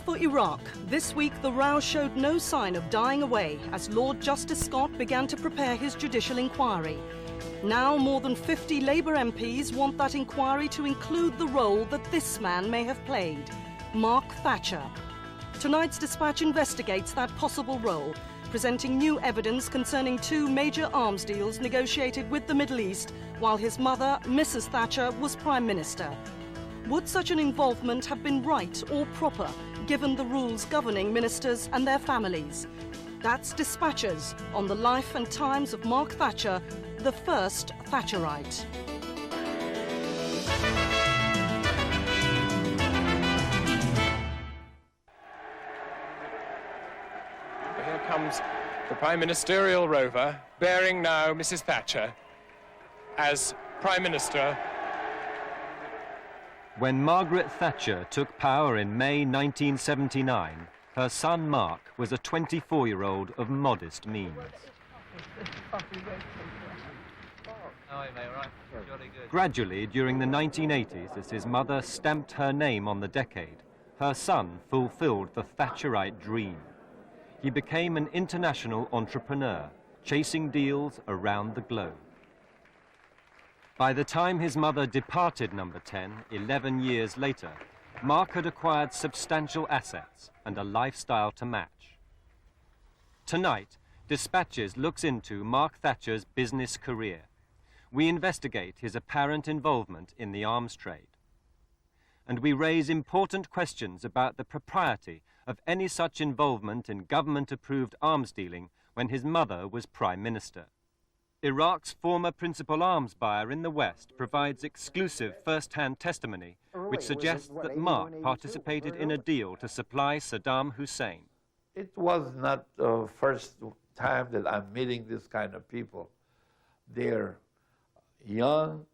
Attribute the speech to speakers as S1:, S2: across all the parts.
S1: for Iraq, this week the row showed no sign of dying away as Lord Justice Scott began to prepare his judicial inquiry. Now more than 50 Labour MPs want that inquiry to include the role that this man may have played, Mark Thatcher. Tonight's dispatch investigates that possible role, presenting new evidence concerning two major arms deals negotiated with the Middle East while his mother, Mrs. Thatcher, was Prime Minister. Would such an involvement have been right or proper, given the rules governing ministers and their families? That's Dispatches on the life and times of Mark Thatcher, the first Thatcherite.
S2: Here comes the Prime Ministerial rover, bearing now Mrs. Thatcher as Prime Minister.
S3: When Margaret Thatcher took power in May 1979, her son Mark was a 24-year-old of modest means. Gradually, during the 1980s, as his mother stamped her name on the decade, her son fulfilled the Thatcherite dream. He became an international entrepreneur, chasing deals around the globe. By the time his mother departed Number 10, 11 years later, Mark had acquired substantial assets and a lifestyle to match. Tonight, Dispatches looks into Mark Thatcher's business career. We investigate his apparent involvement in the arms trade. And we raise important questions about the propriety of any such involvement in government-approved arms dealing when his mother was Prime Minister. Iraq's former principal arms buyer in the West provides exclusive first-hand testimony which suggests that Mark participated in a deal to supply Saddam Hussein.
S4: It was not the first time that I'm meeting this kind of people. They're young,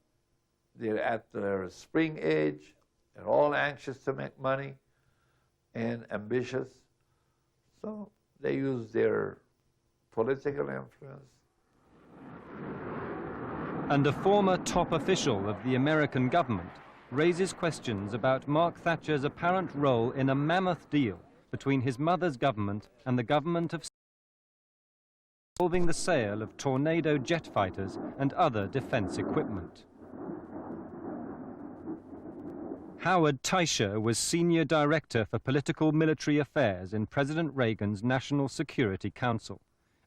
S4: they're at their spring age, they're all anxious to make money and ambitious, so they use their political influence.
S3: And a former top official of the American government raises questions about Mark Thatcher's apparent role in a mammoth deal between his mother's government and the government of involving the sale of Tornado jet fighters and other defense equipment. Howard Teicher was Senior Director for Political Military Affairs in President Reagan's National Security Council.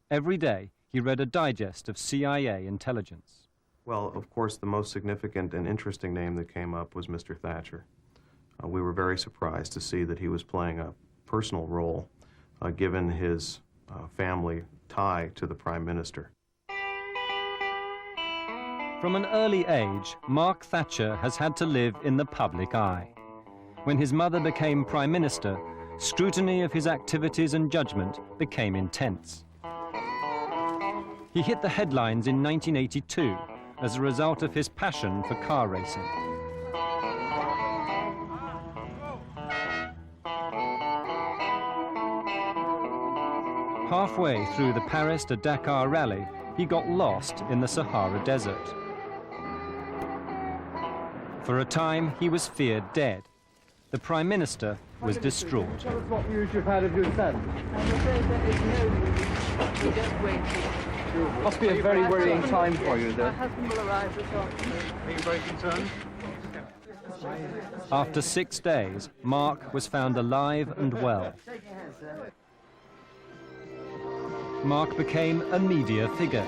S3: Every day, he read a digest of CIA intelligence.
S5: Well, of course, the most significant and interesting name that came up was Mr. Thatcher. We were very surprised to see that he was playing a personal role, given his family tie to the Prime Minister.
S3: From an early age, Mark Thatcher has had to live in the public eye. When his mother became Prime Minister, scrutiny of his activities and judgment became intense. He hit the headlines in 1982 as a result of his passion for car racing. Halfway through the Paris to Dakar rally, he got lost in the Sahara Desert. For a time, he was feared dead. The Prime Minister was distraught.
S6: Tell us what news you've had of your son.
S7: I'm afraid there is no news. We're just waiting.
S6: Must be a very worrying time for you, though.
S7: My husband will arrive this afternoon.
S6: Are you very concerned?
S3: After 6 days, Mark was found alive and well. Mark became a media figure.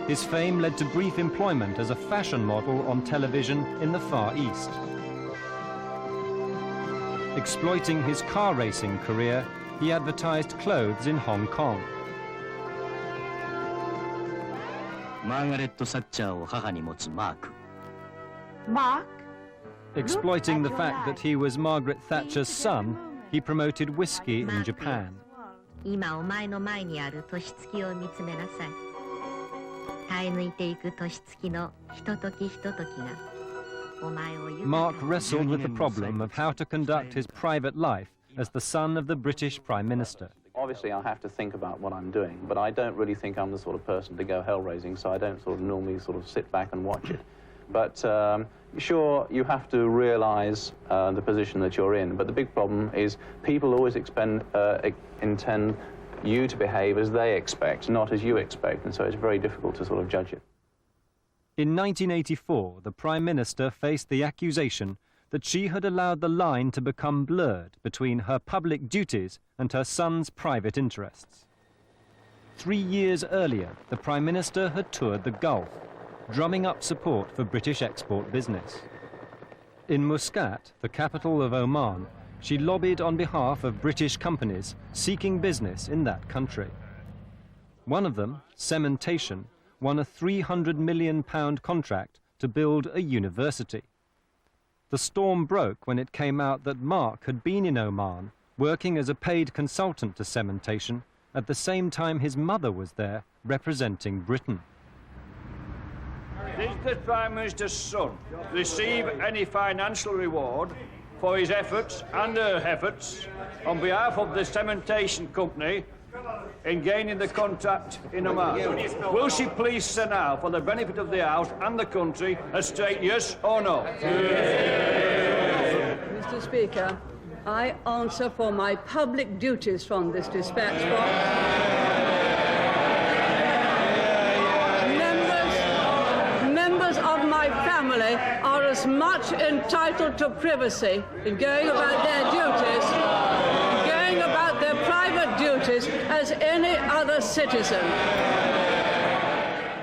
S3: His fame led to brief employment as a fashion model on television in the Far East. Exploiting his car racing career, he advertised clothes in Hong Kong.
S8: Margaret Thatcherを母に持つマーク。
S7: Mark?
S3: Exploiting the fact that he was Margaret Thatcher's son, he promoted whiskey in Japan.
S9: 今お前の前にある年月を見つめなさい。耐え抜いていく年月のひとときひとときがお前を豊かに。
S3: Mark wrestled with the problem of how to conduct his private life as the son of the British Prime Minister.
S10: Obviously, I have to think about what I'm doing, but I don't really think I'm the sort of person to go hell-raising, so I don't sort of normally sort of sit back and watch it. But sure, you have to realise the position that you're in, but the big problem is people always intend you to behave as they expect, not as you expect, and so it's very difficult to sort of judge it.
S3: In 1984, the Prime Minister faced the accusation that she had allowed the line to become blurred between her public duties and her son's private interests. 3 years earlier, the Prime Minister had toured the Gulf, drumming up support for British export business. In Muscat, the capital of Oman, she lobbied on behalf of British companies seeking business in that country. One of them, Cementation, won a £300 million contract to build a university. The storm broke when it came out that Mark had been in Oman, working as a paid consultant to Cementation, at the same time his mother was there, representing Britain.
S11: Did the Prime Minister's son receive any financial reward for his efforts and her efforts on behalf of the cementation company in gaining the contract in Oman? Will she please say now, for the benefit of the House and the country, a straight yes or no?
S7: Mr. Speaker, I answer for my public duties from this dispatch box. Members of my family are as much entitled to privacy in going about their duties, going about their private duties, as any other citizen.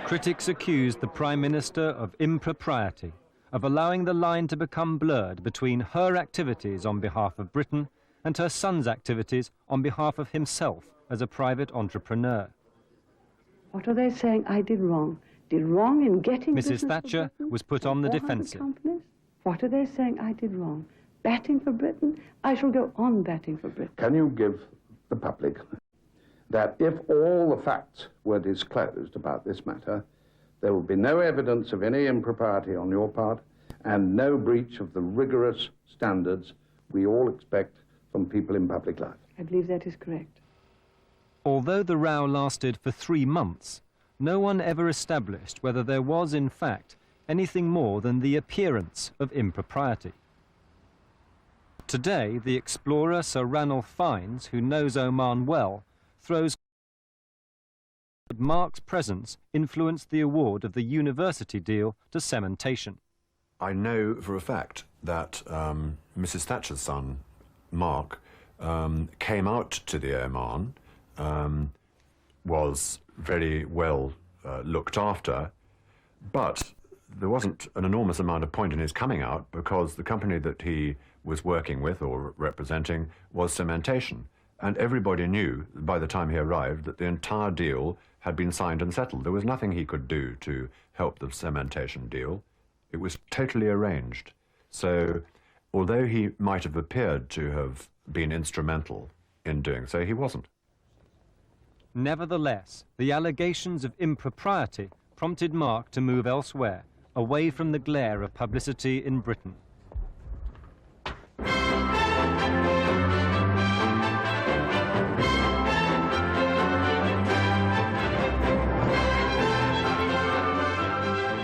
S3: Critics accused the Prime Minister of impropriety, of allowing the line to become blurred between her activities on behalf of Britain and her son's activities on behalf of himself as a private entrepreneur.
S7: What are they saying I did wrong? Did wrong in getting
S3: Mrs. Thatcher was put on the defensive.
S7: Companies? What are they saying I did wrong? Batting for Britain? I shall go on batting for Britain.
S12: Can you give the public that if all the facts were disclosed about this matter, there would be no evidence of any impropriety on your part and no breach of the rigorous standards we all expect from people in public life?
S7: I believe that is correct.
S3: Although the row lasted for 3 months, no one ever established whether there was, in fact, anything more than the appearance of impropriety. Today, the explorer Sir Ranulph Fiennes, who knows Oman well, throws that Mark's presence influenced the award of the university deal to Cementation.
S13: I know for a fact that Mrs. Thatcher's son, Mark, came out to the Oman, was very well looked after, but there wasn't an enormous amount of point in his coming out because the company that he was working with or representing was Cementation. And everybody knew by the time he arrived that the entire deal had been signed and settled. There was nothing he could do to help the Cementation deal. It was totally arranged. So although he might have appeared to have been instrumental in doing so, he wasn't.
S3: Nevertheless, the allegations of impropriety prompted Mark to move elsewhere, away from the glare of publicity in Britain.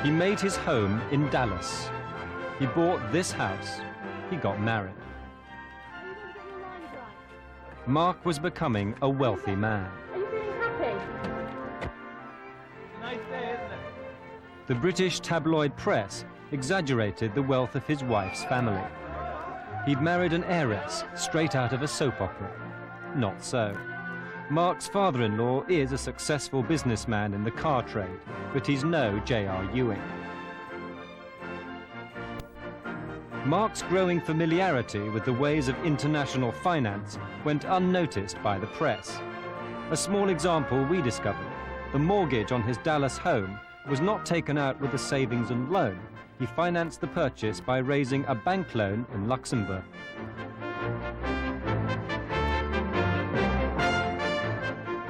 S3: He made his home in Dallas. He bought this house. He got married. Mark was becoming a wealthy man. The British tabloid press exaggerated the wealth of his wife's family. He'd married an heiress straight out of a soap opera. Not so. Mark's father-in-law is a successful businessman in the car trade, but he's no J.R. Ewing. Mark's growing familiarity with the ways of international finance went unnoticed by the press. A small example we discovered: the mortgage on his Dallas home was not taken out with a savings and loan. He financed the purchase by raising a bank loan in Luxembourg.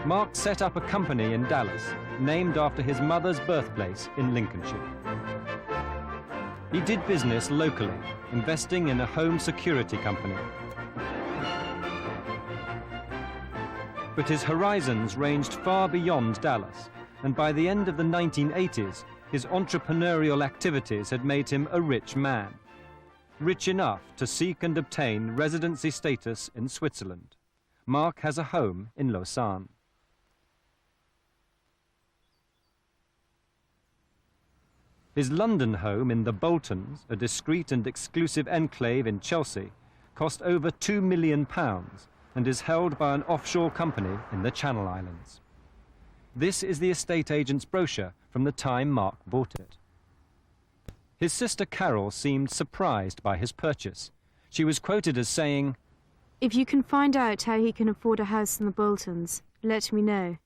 S3: Mark set up a company in Dallas, named after his mother's birthplace in Lincolnshire. He did business locally, investing in a home security company. But his horizons ranged far beyond Dallas, and by the end of the 1980s, his entrepreneurial activities had made him a rich man, rich enough to seek and obtain residency status in Switzerland. Mark has a home in Lausanne. His London home in the Boltons, a discreet and exclusive enclave in Chelsea, cost over £2 million and is held by an offshore company in the Channel Islands. This is the estate agent's brochure from the time Mark bought it. His sister Carol seemed surprised by his purchase. She was quoted as saying,
S14: "If you can find out how he can afford a house in the Boltons, let me know."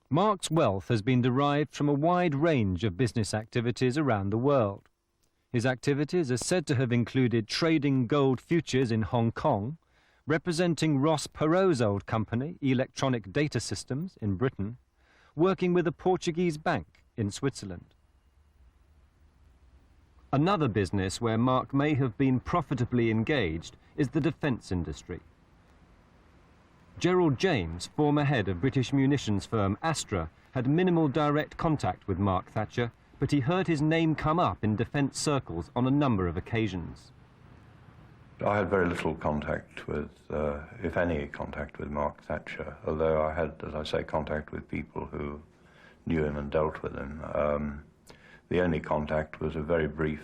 S3: Mark's wealth has been derived from a wide range of business activities around the world. His activities are said to have included trading gold futures in Hong Kong, representing Ross Perot's old company, Electronic Data Systems, in Britain, working with a Portuguese bank in Switzerland. Another business where Mark may have been profitably engaged is the defence industry. Gerald James, former head of British munitions firm Astra, had minimal direct contact with Mark Thatcher, but he heard his name come up in defence circles on a number of occasions.
S15: I had very little contact with, if any, contact with Mark Thatcher, although I had, as I say, contact with people who knew him and dealt with him. The only contact was a very brief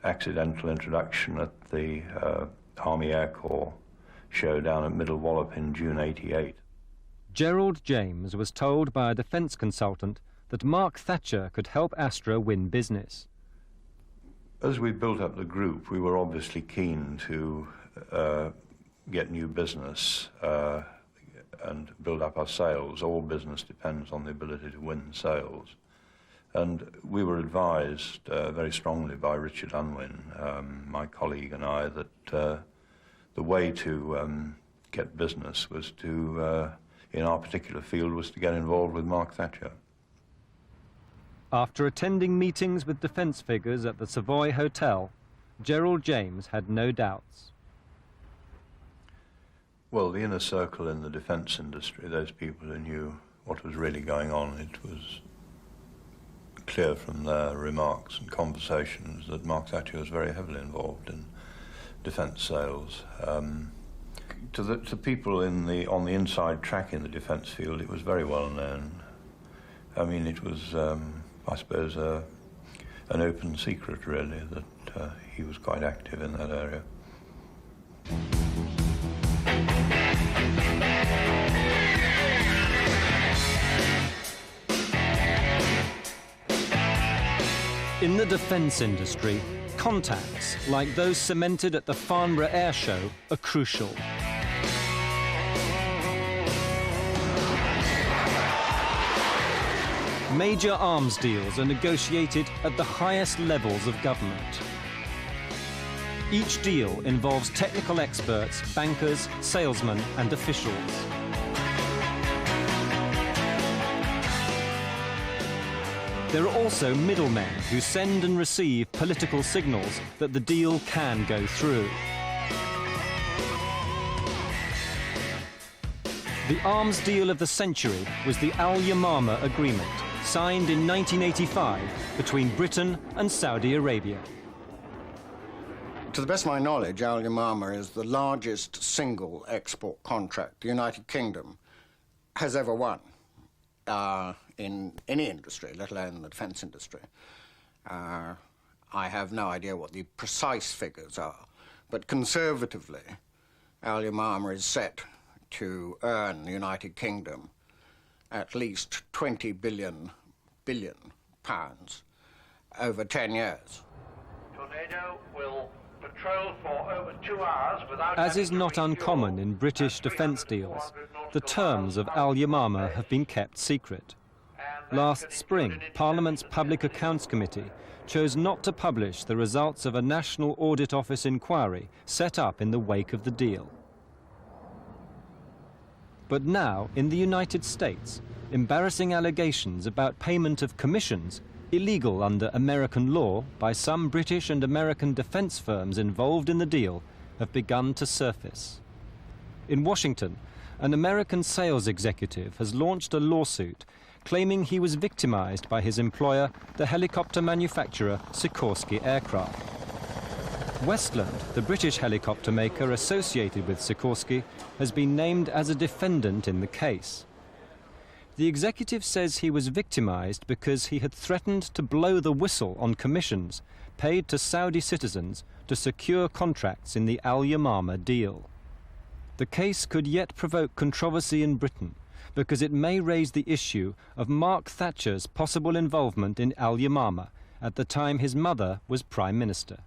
S15: accidental introduction at the Army Air Corps show down at Middle Wallop in June '88.
S3: Gerald James was told by a defence consultant that Mark Thatcher could help Astra win business.
S15: As we built up the group, we were obviously keen to get new business and build up our sales. All business depends on the ability to win sales. And we were advised very strongly by Richard Unwin, my colleague, and I, that the way to get business was to, in our particular field, was to get involved with Mark Thatcher.
S3: After attending meetings with defence figures at the Savoy Hotel, Gerald James had no doubts.
S15: Well, the inner circle in the defence industry, those people who knew what was really going on, it was clear from their remarks and conversations that Mark Thatcher was very heavily involved in defence sales. To people on the inside track in the defence field, it was very well known. I mean, it was, I suppose, an open secret, really, that he was quite active in that area.
S3: In the defence industry, contacts, like those cemented at the Farnborough Air Show, are crucial. Major arms deals are negotiated at the highest levels of government. Each deal involves technical experts, bankers, salesmen, and officials. There are also middlemen who send and receive political signals that the deal can go through. The arms deal of the century was the Al-Yamama Agreement, signed in 1985 between Britain and Saudi Arabia.
S16: To the best of my knowledge, Al-Yamama is the largest single export contract the United Kingdom has ever won in any industry, let alone the defence industry. I have no idea what the precise figures are, but conservatively, Al-Yamama is set to earn the United Kingdom at least 20 billion pounds over 10 years.
S17: Tornado will patrol for over 2 hours without...
S3: As is not uncommon in British defence deals, the terms of Al-Yamama have been kept secret. Last spring, Parliament's Public Accounts Committee chose not to publish the results of a National Audit Office inquiry set up in the wake of the deal. But now, in the United States, embarrassing allegations about payment of commissions, illegal under American law by some British and American defence firms involved in the deal, have begun to surface. In Washington, an American sales executive has launched a lawsuit claiming he was victimized by his employer, the helicopter manufacturer Sikorsky Aircraft. Westland, the British helicopter maker associated with Sikorsky, has been named as a defendant in the case. The executive says he was victimized because he had threatened to blow the whistle on commissions paid to Saudi citizens to secure contracts in the Al Yamama deal. The case could yet provoke controversy in Britain because it may raise the issue of Mark Thatcher's possible involvement in Al Yamama at the time his mother was Prime Minister.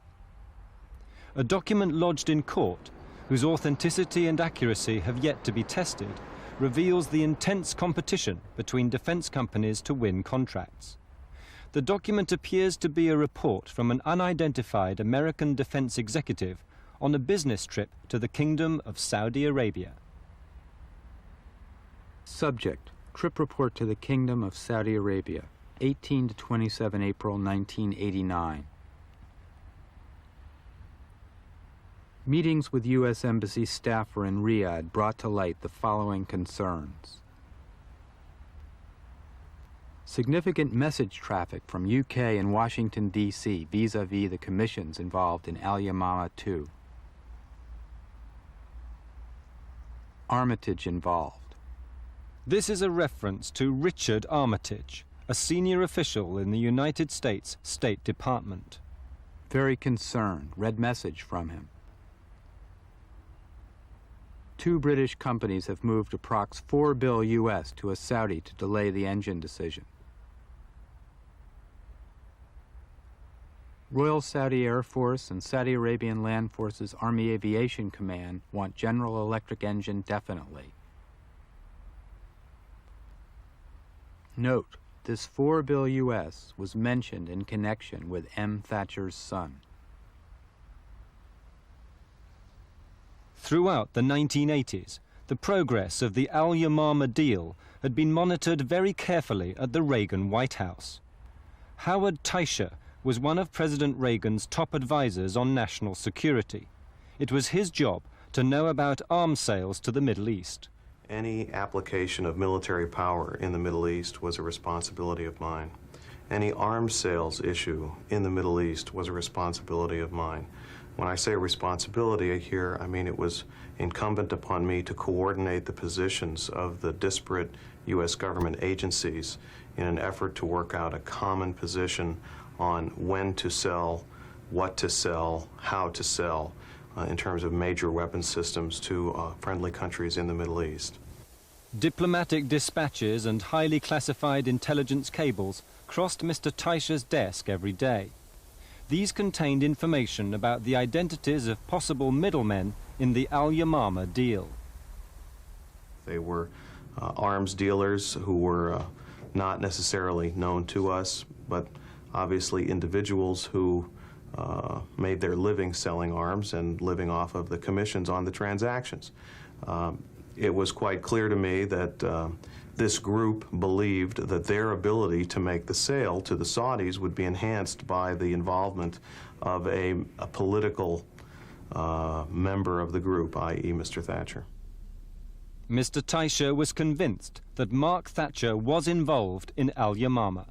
S3: A document lodged in court, whose authenticity and accuracy have yet to be tested, reveals the intense competition between defence companies to win contracts. The document appears to be a report from an unidentified American defence executive on a business trip to the Kingdom of Saudi Arabia.
S18: Subject: Trip report to the Kingdom of Saudi Arabia, 18 to 27 April 1989. Meetings with U.S. Embassy staffer in Riyadh brought to light the following concerns. Significant message traffic from UK and Washington, D.C. vis-à-vis the commissions involved in Al Yamama 2. Armitage involved.
S3: This is a reference to Richard Armitage, a senior official in the United States State Department.
S18: Very concerned. Read message from him. 2 British companies have moved approx $4 billion US to a Saudi to delay the engine decision. Royal Saudi Air Force and Saudi Arabian Land Forces Army Aviation Command want General Electric engine definitely. Note, this $4 billion US was mentioned in connection with M. Thatcher's son.
S3: Throughout the 1980s, the progress of the Al Yamama deal had been monitored very carefully at the Reagan White House. Howard Teicher was one of President Reagan's top advisors on national security. It was his job to know about arms sales to the Middle East.
S5: Any application of military power in the Middle East was a responsibility of mine. Any arms sales issue in the Middle East was a responsibility of mine. When I say responsibility here, I mean it was incumbent upon me to coordinate the positions of the disparate U.S. government agencies in an effort to work out a common position on when to sell, what to sell, how to sell, in terms of major weapon systems to friendly countries in the Middle East.
S3: Diplomatic dispatches and highly classified intelligence cables crossed Mr. Teicher's desk every day. These contained information about the identities of possible middlemen in the Al Yamama deal.
S5: They were arms dealers who were not necessarily known to us, but obviously individuals who made their living selling arms and living off of the commissions on the transactions. It was quite clear to me that this group believed that their ability to make the sale to the Saudis would be enhanced by the involvement of a political member of the group, i.e. Mr. Thatcher.
S3: Mr. Teicher was convinced that Mark Thatcher was involved in Al Yamama.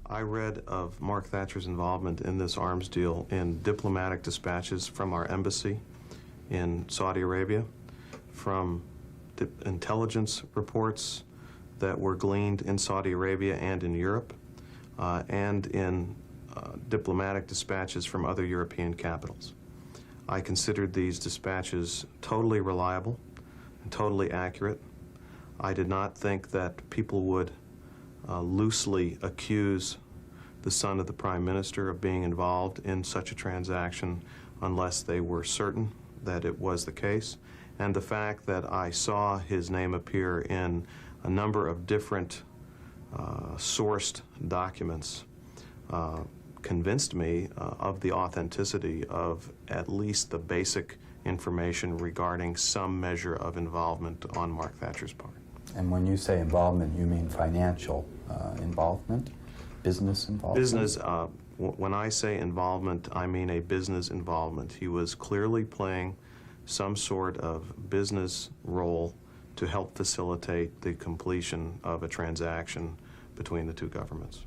S5: I read of Mark Thatcher's involvement in this arms deal in diplomatic dispatches from our embassy in Saudi Arabia, from intelligence reports that were gleaned in Saudi Arabia and in Europe, and in diplomatic dispatches from other European capitals. I considered these dispatches totally reliable and totally accurate. I did not think that people would loosely accuse the son of the Prime Minister of being involved in such a transaction unless they were certain that it was the case. And the fact that I saw his name appear in a number of different sourced documents convinced me of the authenticity of at least the basic information regarding some measure of involvement on Mark Thatcher's part.
S19: And when you say involvement, you mean financial involvement, business involvement?
S5: Business, when I say involvement, I mean a business involvement. He was clearly playing some sort of business role to help facilitate the completion of a transaction between the two governments.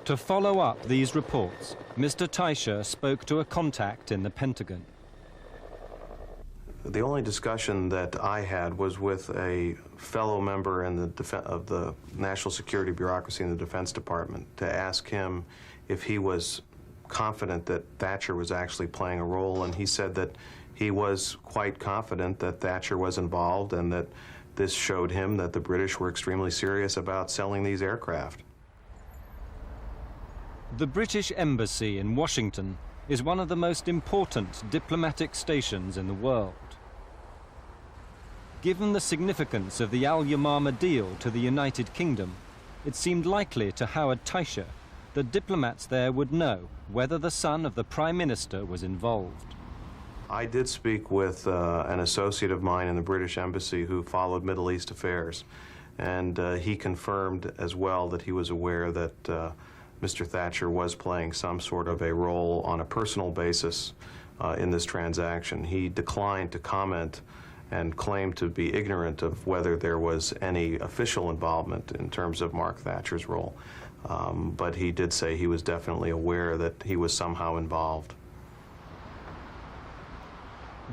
S3: To follow up these reports, Mr. Thatcher spoke to a contact in the Pentagon.
S5: The only discussion that I had was with a fellow member in of the National Security Bureaucracy in the Defense Department to ask him if he was confident that Thatcher was actually playing a role, and he said that he was quite confident that Thatcher was involved and that this showed him that the British were extremely serious about selling these aircraft.
S3: The British Embassy in Washington is one of the most important diplomatic stations in the world. Given the significance of the Al-Yamama deal to the United Kingdom, it seemed likely to Howard Thatcher that diplomats there would know whether the son of the Prime Minister was involved.
S5: I did speak with an associate of mine in the British Embassy who followed Middle East affairs, and he confirmed as well that he was aware that Mr. Thatcher was playing some sort of a role on a personal basis in this transaction. He declined to comment and claimed to be ignorant of whether there was any official involvement in terms of Mark Thatcher's role. But he did say he was definitely aware that he was somehow involved.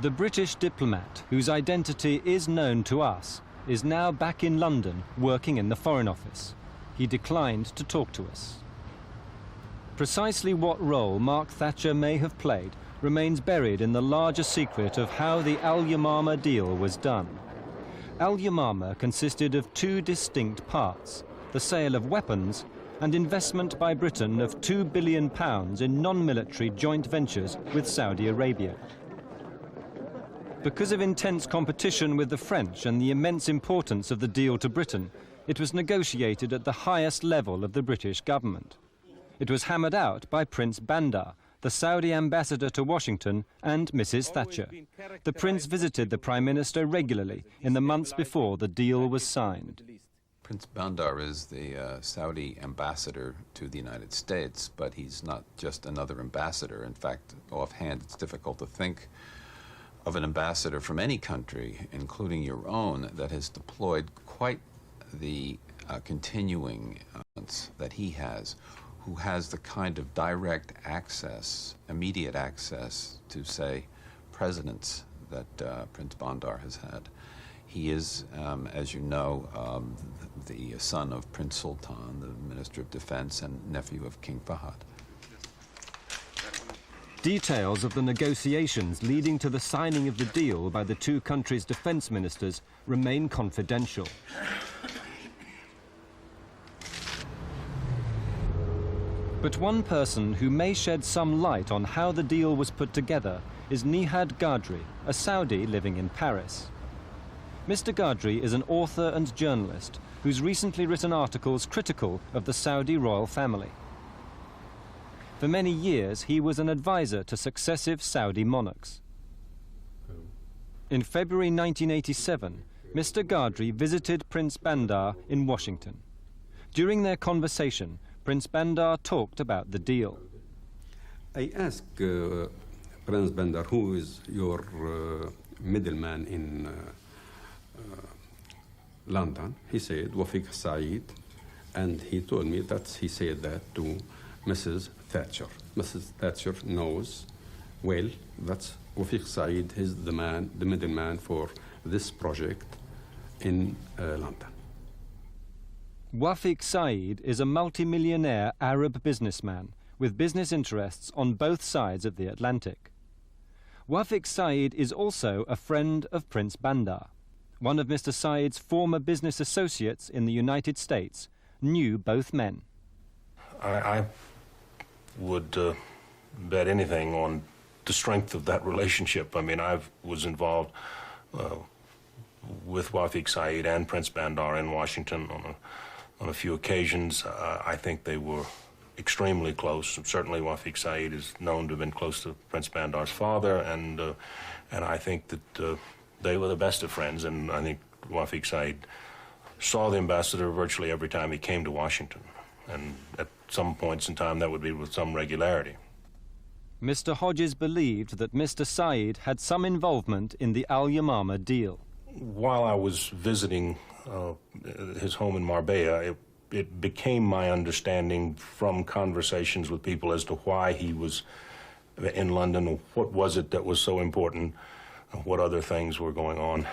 S3: The British diplomat, whose identity is known to us, is now back in London working in the Foreign Office. He declined to talk to us. Precisely what role Mark Thatcher may have played remains buried in the larger secret of how the Al-Yamama deal was done. Al-Yamama consisted of two distinct parts: the sale of weapons and investment by Britain of £2 billion in non-military joint ventures with Saudi Arabia. Because of intense competition with the French and the immense importance of the deal to Britain, it was negotiated at the highest level of the British government. It was hammered out by Prince Bandar, the Saudi ambassador to Washington, and Mrs. Thatcher. The prince visited the Prime Minister regularly in the months before the deal was signed.
S20: Prince Bandar is the Saudi ambassador to the United States, but he's not just another ambassador. In fact, offhand, it's difficult to think of an ambassador from any country, including your own, that has deployed quite the continuing that he has, who has the kind of direct access, immediate access to, say, presidents that Prince Bandar has had. He is, as you know, the son of Prince Sultan, the Minister of Defense, and nephew of King Fahd.
S3: Details of the negotiations leading to the signing of the deal by the two countries' defense ministers remain confidential. But one person who may shed some light on how the deal was put together is Nihad Gadri, a Saudi living in Paris. Mr. Gadri is an author and journalist who's recently written articles critical of the Saudi royal family. For many years, he was an advisor to successive Saudi monarchs. In February 1987, Mr. Gadri visited Prince Bandar in Washington. During their conversation, Prince Bandar talked about the deal.
S21: I asked Prince Bandar, who is your middleman in London. He said, Wafiq Saeed, and he told me that he said that to Mrs. Thatcher. Mrs. Thatcher knows well that Wafiq Saeed is the man, the middleman for this project in London.
S3: Wafiq Saeed is a multimillionaire Arab businessman with business interests on both sides of the Atlantic. Wafiq Saeed is also a friend of Prince Bandar. One of Mr. Saeed's former business associates in the United States knew both men.
S22: I would bet anything on the strength of that relationship. I mean, I was involved with Wafiq Saeed and Prince Bandar in Washington on a few occasions. I think they were extremely close. Certainly Wafiq Saeed is known to have been close to Prince Bandar's father, and I think that they were the best of friends, and I think Wafiq Saeed saw the ambassador virtually every time he came to Washington, and at some points in time that would be with some regularity.
S3: Mr. Hodges believed that Mr. Said had some involvement in the Al Yamama deal.
S22: While I was visiting his home in Marbella, it became my understanding from conversations with people as to why he was in London, what was it that was so important, what other things were going on.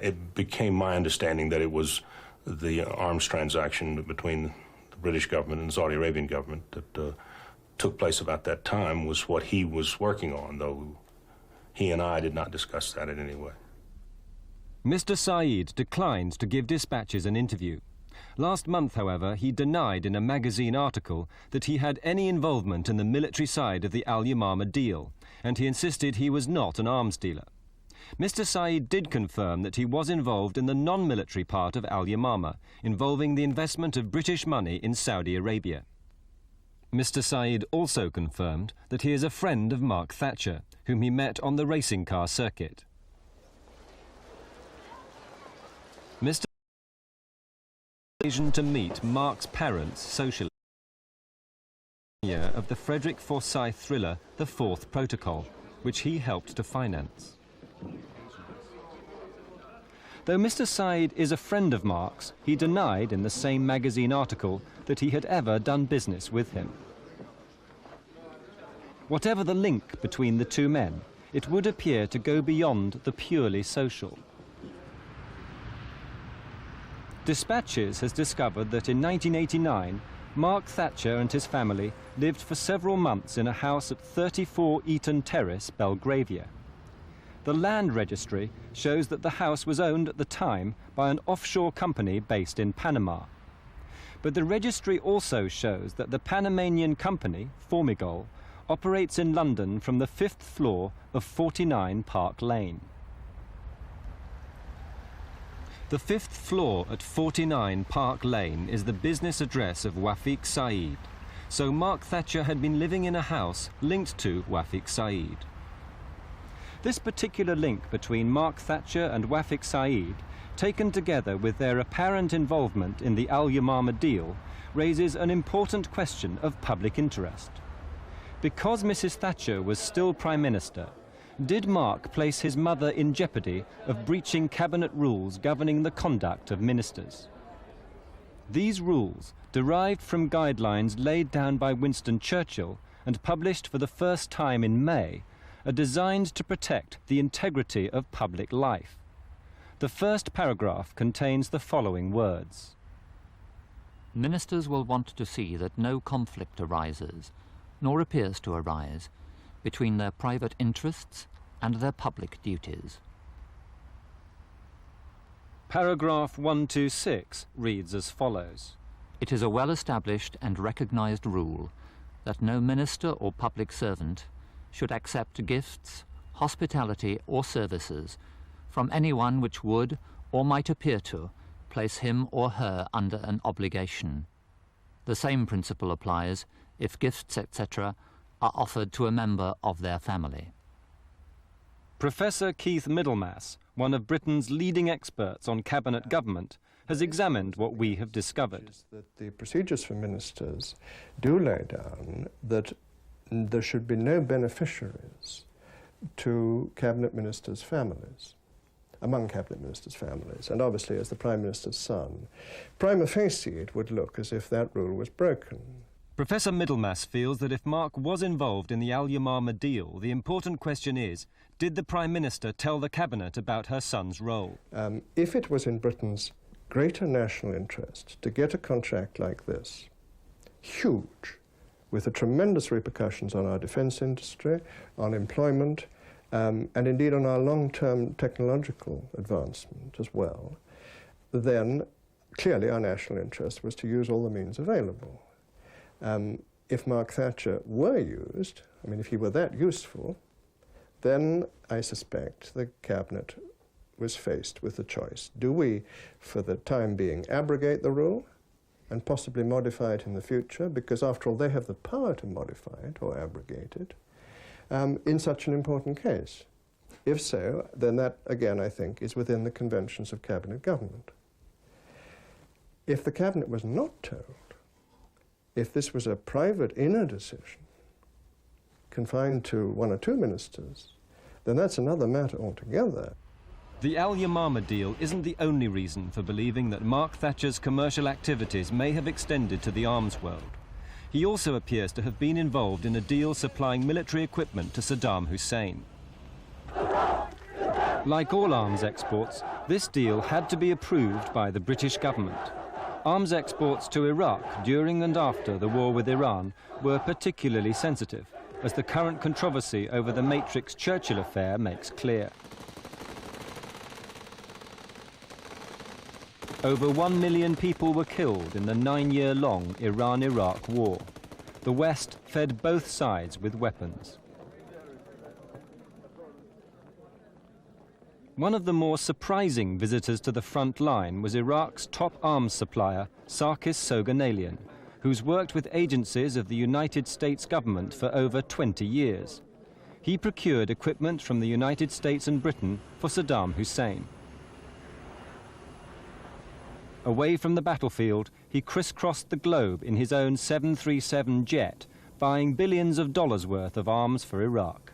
S22: It became my understanding that it was the arms transaction between the British government and the Saudi Arabian government that took place about that time was what he was working on, though he and I did not discuss that in any way.
S3: Mr. Said declined to give dispatches an interview. Last month, however, he denied in a magazine article that he had any involvement in the military side of the Al Yamama deal, and he insisted he was not an arms dealer. Mr. Said did confirm that he was involved in the non-military part of Al Yamama, involving the investment of British money in Saudi Arabia. Mr. Said also confirmed that he is a friend of Mark Thatcher, whom he met on the racing car circuit. Mr. occasion to meet Mark's parents socially of the Frederick Forsyth thriller The Fourth Protocol, which he helped to finance. Though Mr. Said is a friend of Mark's, he denied in the same magazine article that he had ever done business with him. Whatever the link between the two men, it would appear to go beyond the purely social. Dispatches has discovered that in 1989, Mark Thatcher and his family lived for several months in a house at 34 Eaton Terrace, Belgravia. The land registry shows that the house was owned at the time by an offshore company based in Panama. But the registry also shows that the Panamanian company, Formigol, operates in London from the 5th floor of 49 Park Lane. The 5th floor at 49 Park Lane is the business address of Wafiq Said, so Mark Thatcher had been living in a house linked to Wafiq Said. This particular link between Mark Thatcher and Wafiq Said, taken together with their apparent involvement in the Al Yamama deal, raises an important question of public interest. Because Mrs. Thatcher was still Prime Minister, did Mark place his mother in jeopardy of breaching cabinet rules governing the conduct of ministers? These rules, derived from guidelines laid down by Winston Churchill and published for the first time in May, are designed to protect the integrity of public life. The first paragraph contains the following words.
S1: Ministers will want to see that no conflict arises, nor appears to arise, between their private interests and their public duties.
S3: Paragraph 126 reads as follows.
S1: It is a well-established and recognized rule that no minister or public servant should accept gifts, hospitality or services from anyone which would or might appear to place him or her under an obligation. The same principle applies if gifts, etc., are offered to a member of their family.
S3: Professor Keith Middlemass, one of Britain's leading experts on cabinet government, has examined what we have discovered.
S2: That the procedures for ministers do lay down that there should be no beneficiaries to cabinet ministers' families, among cabinet ministers' families, and obviously as the Prime Minister's son. Prima facie, it would look as if that rule was broken.
S3: Professor Middlemass feels that if Mark was involved in the Al Yamama deal, the important question is, did the Prime Minister tell the Cabinet about her son's role?
S2: If it was in Britain's greater national interest to get a contract like this, huge, with the tremendous repercussions on our defence industry, on employment, and indeed on our long-term technological advancement as well, then clearly our national interest was to use all the means available. If Mark Thatcher were used, I mean, if he were that useful, then I suspect the Cabinet was faced with the choice. Do we, for the time being, abrogate the rule and possibly modify it in the future? Because, after all, they have the power to modify it or abrogate it in such an important case. If so, then that, again, I think, is within the conventions of Cabinet government. If the Cabinet was not told, if this was a private inner decision, confined to one or two ministers, then that's another matter altogether.
S3: The Al Yamama deal isn't the only reason for believing that Mark Thatcher's commercial activities may have extended to the arms world. He also appears to have been involved in a deal supplying military equipment to Saddam Hussein. Like all arms exports, this deal had to be approved by the British government. Arms exports to Iraq during and after the war with Iran were particularly sensitive, as the current controversy over the Matrix Churchill affair makes clear. Over 1 million people were killed in the 9-year-long Iran-Iraq war. The West fed both sides with weapons. One of the more surprising visitors to the front line was Iraq's top arms supplier, Sarkis Soganalian, who's worked with agencies of the United States government for over 20 years. He procured equipment from the United States and Britain for Saddam Hussein. Away from the battlefield, he crisscrossed the globe in his own 737 jet, buying billions of dollars worth of arms for Iraq.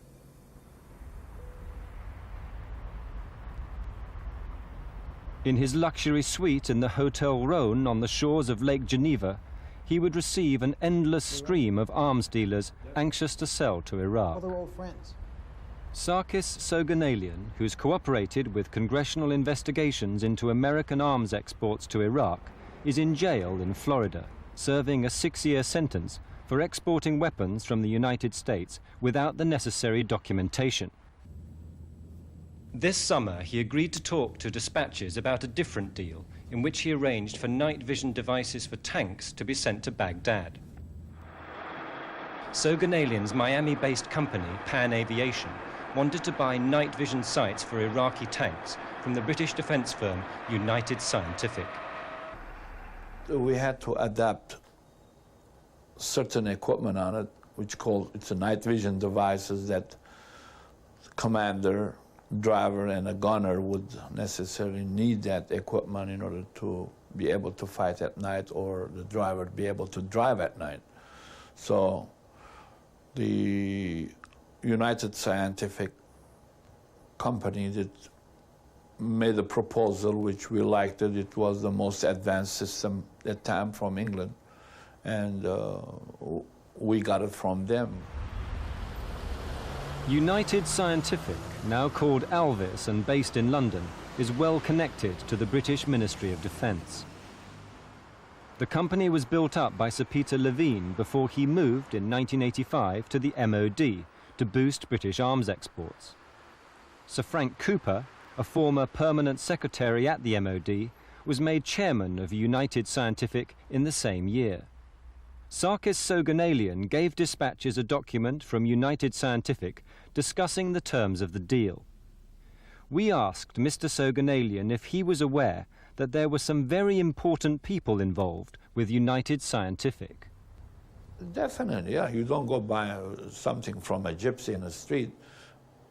S3: In his luxury suite in the Hotel Rhone on the shores of Lake Geneva, he would receive an endless stream of arms dealers anxious to sell to Iraq.
S4: They're old friends.
S3: Sarkis Soganalian, who's cooperated with congressional investigations into American arms exports to Iraq, is in jail in Florida, serving a 6-year sentence for exporting weapons from the United States without the necessary documentation. This summer, he agreed to talk to dispatches about a different deal in which he arranged for night vision devices for tanks to be sent to Baghdad. Soganalian's Miami-based company, Pan Aviation, wanted to buy night vision sights for Iraqi tanks from the British defense firm United Scientific.
S6: We had to adapt certain equipment on it, it's a night vision devices that the commander, driver, and a gunner would necessarily need that equipment in order to be able to fight at night, or the driver to be able to drive at night. So the United Scientific company that made a proposal which we liked it. It was the most advanced system at the time from England, and we got it from them.
S3: United Scientific, now called Alvis and based in London, is well connected to the British Ministry of Defence. The company was built up by Sir Peter Levine before he moved in 1985 to the MOD to boost British arms exports. Sir Frank Cooper, a former permanent secretary at the MOD, was made chairman of United Scientific in the same year. Sarkis Soganalian gave dispatches a document from United Scientific discussing the terms of the deal. We asked Mr. Soganalian if he was aware that there were some very important people involved with United Scientific.
S6: Definitely, yeah. You don't go buy something from a gypsy in the street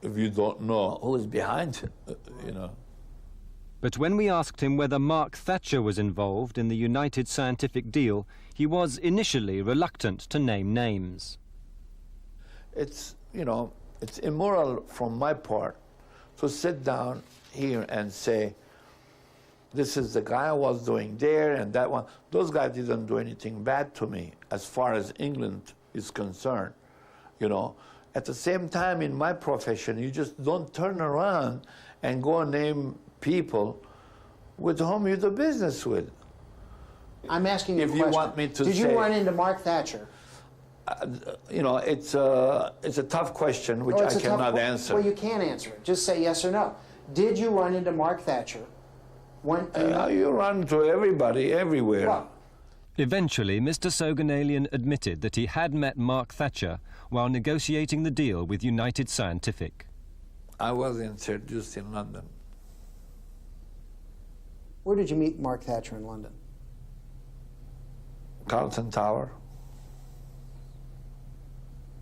S6: if you don't know who is behind it, you know.
S3: But when we asked him whether Mark Thatcher was involved in the United Scientific deal, he was initially reluctant to name names.
S6: It's, you know, it's immoral from my part to sit down here and say, this is the guy I was doing there and that one. Those guys didn't do anything bad to me as far as England is concerned, you know. At the same time, in my profession, you just don't turn around and go and name people with whom you do business with.
S4: I'm asking you a question.
S6: If you want me to
S4: Did
S6: say,
S4: you run into Mark Thatcher?
S6: You know, it's a tough question which I cannot answer.
S4: Well, you can answer it. Just say yes or no. Did you run into Mark Thatcher?
S6: You run into everybody, everywhere.
S4: Well,
S3: eventually, Mr. Soganalian admitted that he had met Mark Thatcher while negotiating the deal with United Scientific.
S6: I was introduced in London.
S4: Where did you meet Mark Thatcher in London?
S6: Carlton Tower.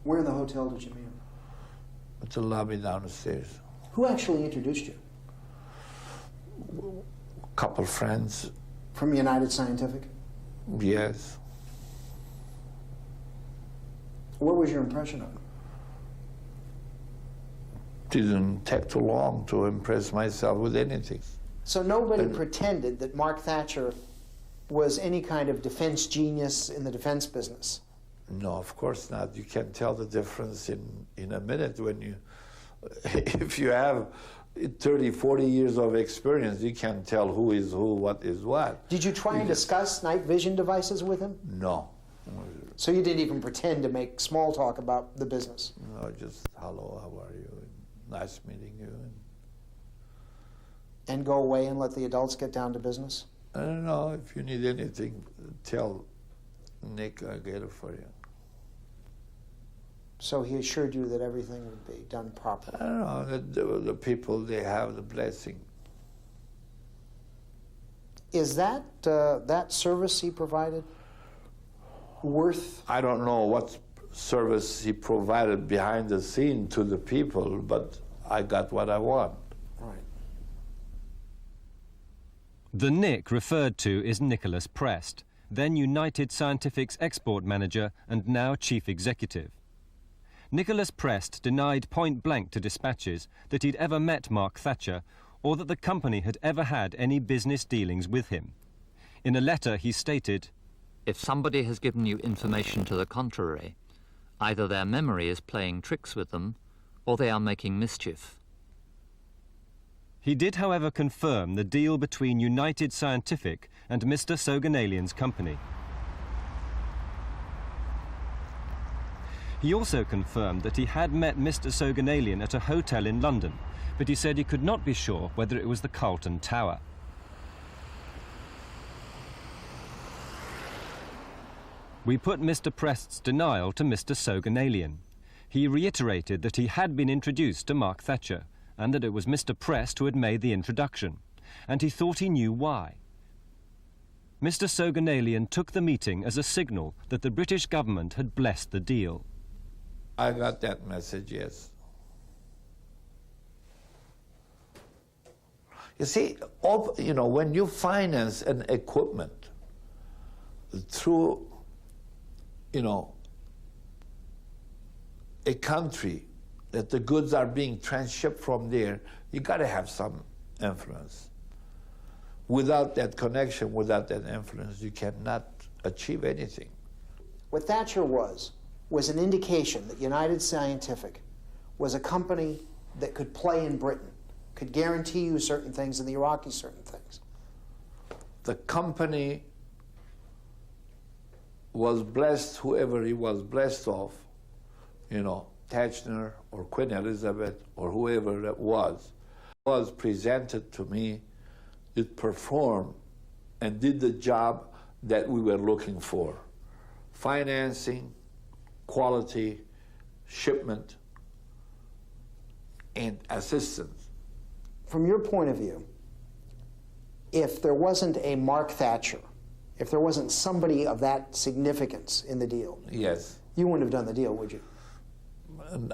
S4: Where in the hotel did you meet him?
S6: It's a lobby down the stairs.
S4: Who actually introduced you?
S6: A couple friends.
S4: From United Scientific?
S6: Yes.
S4: What was your impression of him?
S6: didn't take too long to impress myself with anything.
S4: So nobody pretended that Mark Thatcher was any kind of defense genius in the defense business?
S6: No, of course not. You can tell the difference in a minute when you, if you have 30, 40 years of experience, you can tell who is who, what is what.
S4: Did you try and discuss night vision devices with him?
S6: No.
S4: So you didn't even pretend to make small talk about the business?
S6: No, just, hello, how are you? Nice meeting you.
S4: And go away and let the adults get down to business?
S6: I don't know. If you need anything, tell Nick, I'll get it for you.
S4: So he assured you that everything would be done properly?
S6: I don't know. The people, they have the blessing.
S4: Is that, that service he provided worth?
S6: I don't know what service he provided behind the scene to the people, but I got what I want.
S4: Right.
S3: The Nick referred to is Nicholas Prest, then United Scientific's export manager and now chief executive. Nicholas Prest denied point-blank to dispatches that he'd ever met Mark Thatcher or that the company had ever had any business dealings with him. In a letter he stated,
S1: "If somebody has given you information to the contrary, either their memory is playing tricks with them or they are making mischief."
S3: He did, however, confirm the deal between United Scientific and Mr. Soganalian's company. He also confirmed that he had met Mr. Soganalian at a hotel in London, but he said he could not be sure whether it was the Carlton Tower. We put Mr. Prest's denial to Mr. Soganalian. He reiterated that he had been introduced to Mark Thatcher and that it was Mr. Prest who had made the introduction, and he thought he knew why. Mr. Soganalian took the meeting as a signal that the British government had blessed the deal.
S6: I got that message, yes. You see, you know, when you finance an equipment through, you know, a country that the goods are being transshipped from there, you got to have some influence. Without that connection, without that influence, you cannot achieve anything.
S4: What Thatcher was an indication that United Scientific was a company that could play in Britain, could guarantee you certain things and the Iraqis certain things.
S6: The company was blessed, whoever he was blessed of, you know, Thatcher or Queen Elizabeth or whoever that was presented to me, it performed and did the job that we were looking for. Financing, quality, shipment, and assistance.
S4: From your point of view, if there wasn't a Mark Thatcher, if there wasn't somebody of that significance in the deal,
S6: yes,
S4: you wouldn't have done the deal, would you?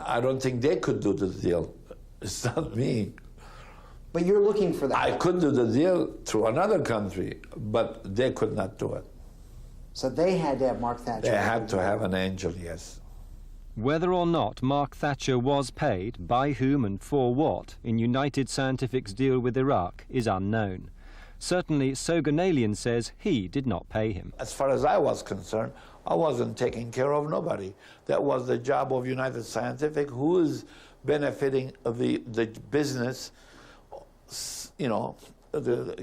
S6: I don't think they could do the deal. It's not me.
S4: But you're looking for that.
S6: I could do the deal through another country, but they could not do it.
S4: So they had to have Mark Thatcher.
S6: They had to have an angel, yes.
S3: Whether or not Mark Thatcher was paid, by whom and for what, in United Scientific's deal with Iraq is unknown. Certainly, Soganalian says he did not pay him.
S6: As far as I was concerned, I wasn't taking care of nobody. That was the job of United Scientific, who is benefiting of the business, you know,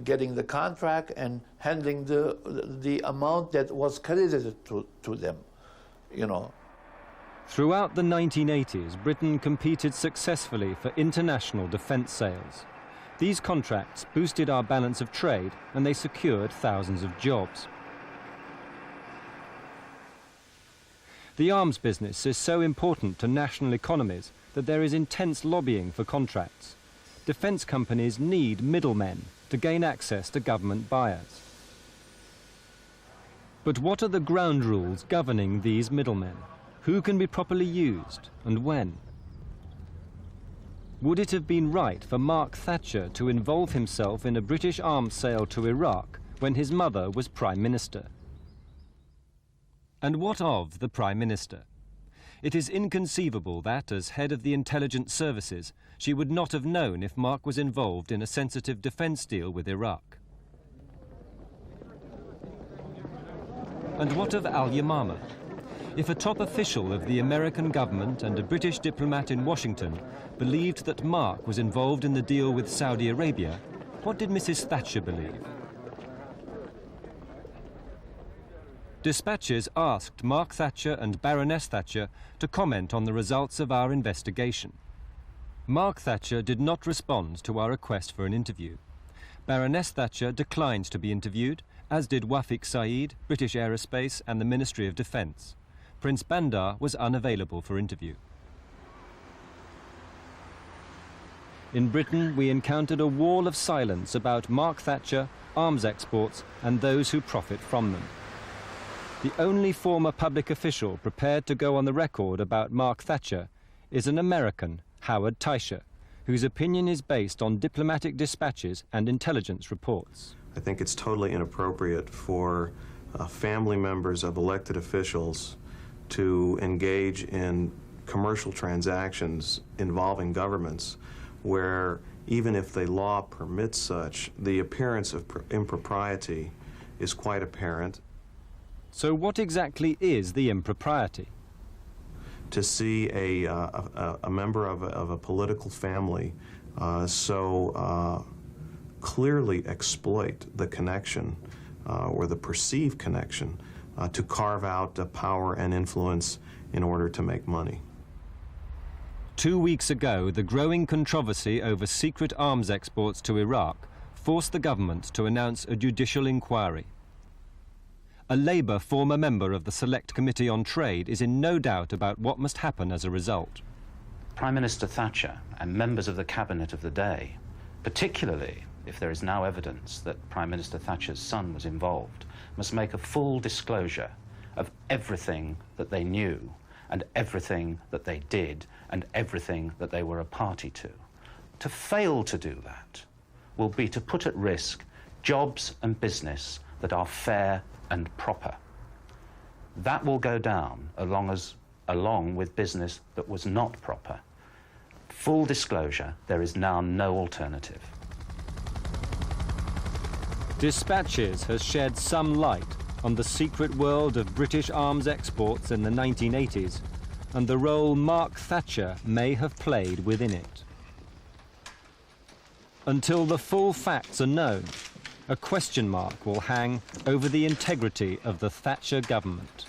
S6: getting the contract and handling the amount that was credited to them, you know.
S3: Throughout the 1980s, Britain competed successfully for international defence sales. These contracts boosted our balance of trade and they secured thousands of jobs. The arms business is so important to national economies that there is intense lobbying for contracts. Defence companies need middlemen to gain access to government buyers. But what are the ground rules governing these middlemen? Who can be properly used and when? Would it have been right for Mark Thatcher to involve himself in a British arms sale to Iraq when his mother was Prime Minister? And what of the Prime Minister? It is inconceivable that, as head of the intelligence services, she would not have known if Mark was involved in a sensitive defence deal with Iraq. And what of al-Yamama? If a top official of the American government and a British diplomat in Washington believed that Mark was involved in the deal with Saudi Arabia, what did Mrs. Thatcher believe? Dispatches asked Mark Thatcher and Baroness Thatcher to comment on the results of our investigation. Mark Thatcher did not respond to our request for an interview. Baroness Thatcher declined to be interviewed, as did Wafiq Saeed, British Aerospace and the Ministry of Defence. Prince Bandar was unavailable for interview. In Britain, we encountered a wall of silence about Mark Thatcher, arms exports and those who profit from them. The only former public official prepared to go on the record about Mark Thatcher is an American, Howard Teicher, whose opinion is based on diplomatic dispatches and intelligence reports.
S5: I think it's totally inappropriate for family members of elected officials to engage in commercial transactions involving governments where, even if the law permits such, the appearance of impropriety is quite apparent.
S3: So what exactly is the impropriety?
S5: To see a member of a political family so clearly exploit the connection or the perceived connection to carve out power and influence in order to make money.
S3: 2 weeks ago, the growing controversy over secret arms exports to Iraq forced the government to announce a judicial inquiry. A Labour former member of the Select Committee on Trade is in no doubt about what must happen as a result.
S8: Prime Minister Thatcher and members of the cabinet of the day, particularly if there is now evidence that Prime Minister Thatcher's son was involved, must make a full disclosure of everything that they knew and everything that they did and everything that they were a party to. To fail to do that will be to put at risk jobs and business that are fair and proper. That will go down along with business that was not proper. Full disclosure, there is now no alternative.
S3: Dispatches has shed some light on the secret world of British arms exports in the 1980s and the role Mark Thatcher may have played within it. Until the full facts are known, a question mark will hang over the integrity of the Thatcher government.